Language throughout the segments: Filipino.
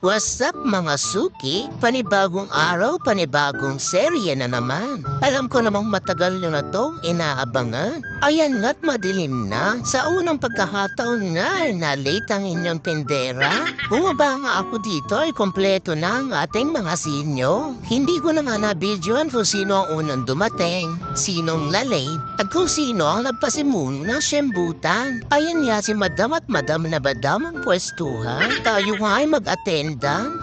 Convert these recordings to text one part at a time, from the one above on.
What's up mga suki? Panibagong araw, panibagong serye na naman. Alam ko namang matagal nyo na tong inaabangan. Ayan nga't madilim na. Sa unang pagkakataon nga na late ang inyong tindera. Bumaba nga ako dito ay kompleto na ang ating mga sinyo. Hindi ko na nga na-videoan kung sino ang unang dumating, sinong lalay, at kung sino ang nagpasimuno ng syembutan. Ayan nga si Madam at Madam na Badam ang pwestuhan. Tayo nga ay mag-attend.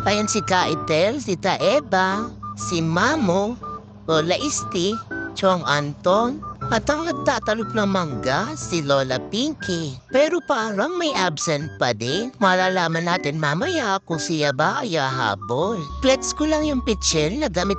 Ayan si Kaitel, si Taeba, si Mamo, Lola Isti, Chong Anton, at ang nagtatalop ng mangga, si Lola Pinky. Pero parang may absent pa din. Malalaman natin mamaya kung siya ba ay hahabol. Flex ko lang yung pitchel na gamit.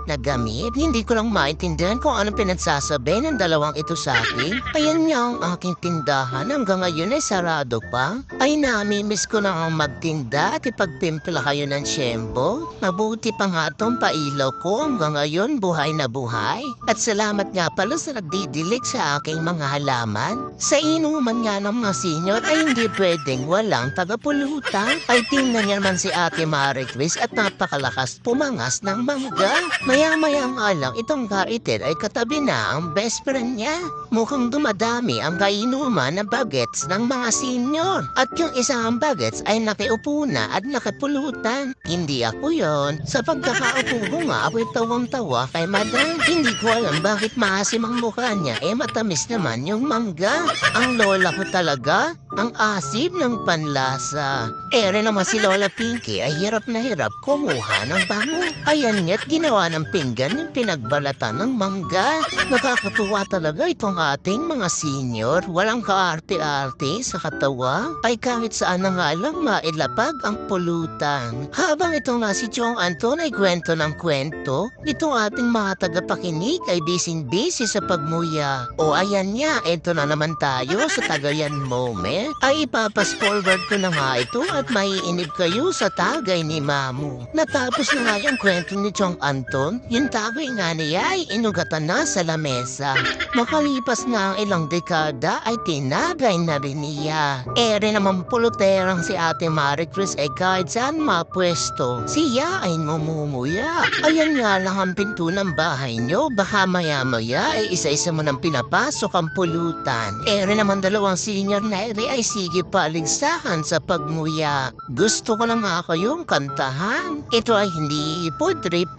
Hindi ko lang maintindihan kung anong pinagsasabi ng dalawang ito sa akin. Ayan nga ang aking tindahan. Hanggang ngayon ay sarado pa. Ay namimiss ko na ang magtinda at ipagpimpla kayo ng syembo. Mabuti pa nga itong pailaw ko. Hanggang ngayon buhay na buhay. At salamat nga pala sa nagdidilig sa aking mga halaman. Sa inuman nga ng mga senior ay hindi pwedeng walang tagapulutan. Ay tingnan niya naman si Ate Marie Chris at napakalakas pumangas ng mangga. Maya-maya nga lang itong Kaitel ay katabi na ang best friend niya. Mukhang dumadami ang kainuman na bagets ng mga senior. At yung isang bagets ay nakiupo na at nakapulutan. Hindi ako yon. Sa pagkakaupo ko nga ako'y tawang-tawa kay Madam. Hindi ko alam bakit maasim ang mukha niya. Matamis naman yung mangga. Ang lola ko talaga, ang asim ng panlasa. Ere naman si Lola Pinky ay hirap na hirap kumuha ng bango. Ayan nga't ginawa ng pinggan yung pinagbalatan ng mangga. Nakakatuwa talaga itong ating mga senior. Walang kaarte-arte sa katawa. Ay kahit saan na nga lang mailapag ang pulutan. Habang itong nga si Chong Anton ay kwento ng kwento, itong ating mga tagapakinig ay busy-busy sa pagmuya. O ayan nga, ito na naman tayo sa Tagayan moment. Ay ipapas-forward ko na nga ito at maiinib kayo sa tagay ni Mamu. Natapos na nga yung kwento ni Chong Anton, yung tagay nga niya ay inugatan na sa lamesa. Makalipas na ang ilang dekada ay tinagay na rin niya. Ere naman puluterang si Ate Marie Chris ay kahit saan mapwesto. Siya ay ngumumuya. Ayan nga lang ang pinto ng bahay nyo, baka maya-maya ay isa-isa mo ng pinapasok ang pulutan. Ere naman dalawang senior na ere ay sige paligsahan sa pagmuya. Gusto ko lang nga kayong kantahan. Ito ay hindi ipodrip.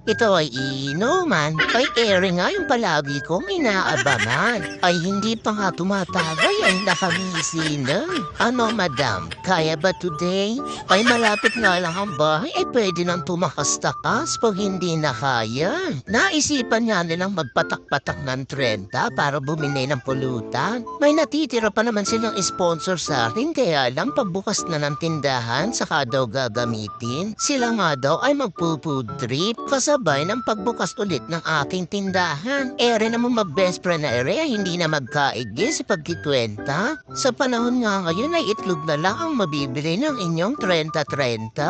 Ito ay inuman. Ay ere nga yung palagi kong inaabangan. Ay hindi pa nga tumatagay ay nakamisin na. Ano Madam, kaya ba today? Ay malapit nga lang ang bahay ay pwede nang tumakas-takas pag hindi na kaya. Naisipan nga nilang magpatak-patak ng 30 para bumili ng pulutan. May natitira pa naman silang sponsor sa akin kaya lang pagbukas na ng tindahan saka daw gagamitin. Sila nga daw ay magpo-food trip kasabay ng pagbukas ulit ng aking tindahan. Ere naman mag-best friend na ere hindi na magkaigi sa pagkikwenta. Sa panahon nga ngayon ay itlog na lang ang mabibili ng inyong 30-30.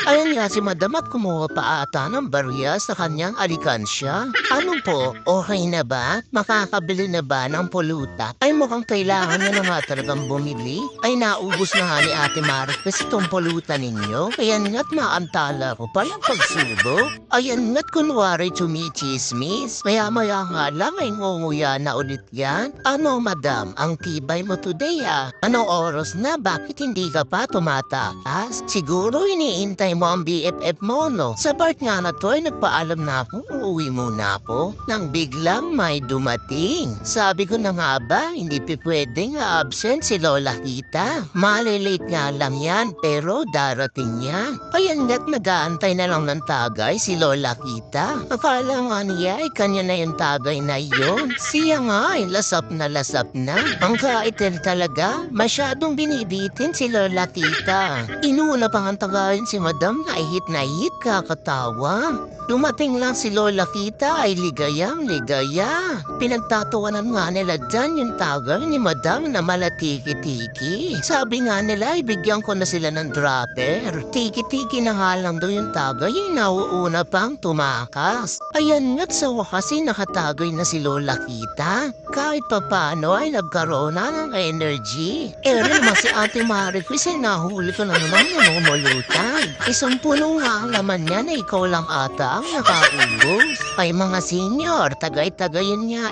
Ayan nga si Madam at kumuha pa ata ng barya sa kanyang alikansya. Ano po, okay na ba? Makakabili na ba ng pulutan? Ay mukhang kailangan niya na nga talagang bumili. Ay naubos na nga ni Ate Marie kasi itong pulutan ninyo. Kaya nga't maantala ko palang pagsubok. Ayan nga't kunwari chumichismis. Maya-maya nga lang ay ngunguya na ulit yan. Ano Madam, ang tibay mo today Anong oras na? Bakit hindi ka pa tumatakas? Siguro iniintay mo ang BFF mo no? Sa part nga na to ay nagpaalam na ako, uuwi muna ako. Nang biglang may dumating. Sabi ko na nga ba, hindi pwedeng absent si Lola Kita. Malilate nga lang yan, pero darating yan. Ayan nga't nag-aantay na lang ng tagay si Lola Kita. Akala nga niya ay kanya na yung tagay na yun. Siya nga ay lasap na. Ang Kaitel talaga, masyadong binibitin si Lola Kita. Inuna pa ang tagayin si Madam na ihit kakatawa. Dumating lang si Lola Kita ay ligayang-ligaya. Pinagtatawanan nga nila dyan yung tagay ni Madam na malatiki-tiki. Sabi nga nila ay bigyan ko na sila ng dropper. Tiki-tiki na nga lang daw yung tagay ay nauuna pang tumakas. Ayan nga't sa wakas ay nakatagoy na si Lola Kita. Kahit papano ay nagkaroon na ng energy. Naman si Ate Maricris ay nahuli ko na naman ng umulutan. Isang puno nga ang laman niya na ikaw lang ata ang nakaubos. Ay mga senior, tagay-tagayin niya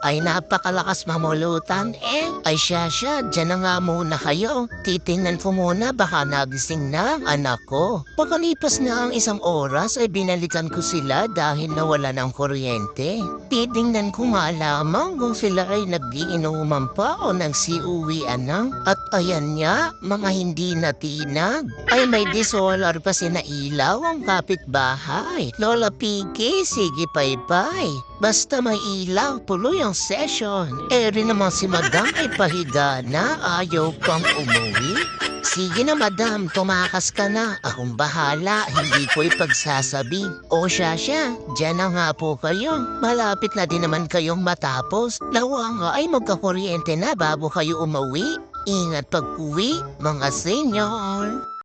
Ay napakalakas mamulutan Ay siya, dyan na nga muna kayo. Titingnan ko muna baka nagising na ang anak ko. Pagkalipas na ang isang oras ay binalikan ko sila dahil nawala ng kuryente. Titingnan ko nga lamang kung sila ay nag-iinuman pa o nagsiuwian na. At ayan niya, mga hindi natinag. Ay may disolar pa sinailaw ang kapitbahay. Lola Piggy, sige bye-bye. Basta may ilaw, tuloy ang session. Rin naman si Madam ay pahiga na, ayaw pang umuwi. Sige na Madam, tumakas ka na. Akong bahala, hindi ko ipagsasabi. O siya, dyan na nga po kayo. Malapit na din naman kayong matapos. Lawa nga ay magkakuryente na bago kayo umuwi. Ingat pag-uwi, mga senyor.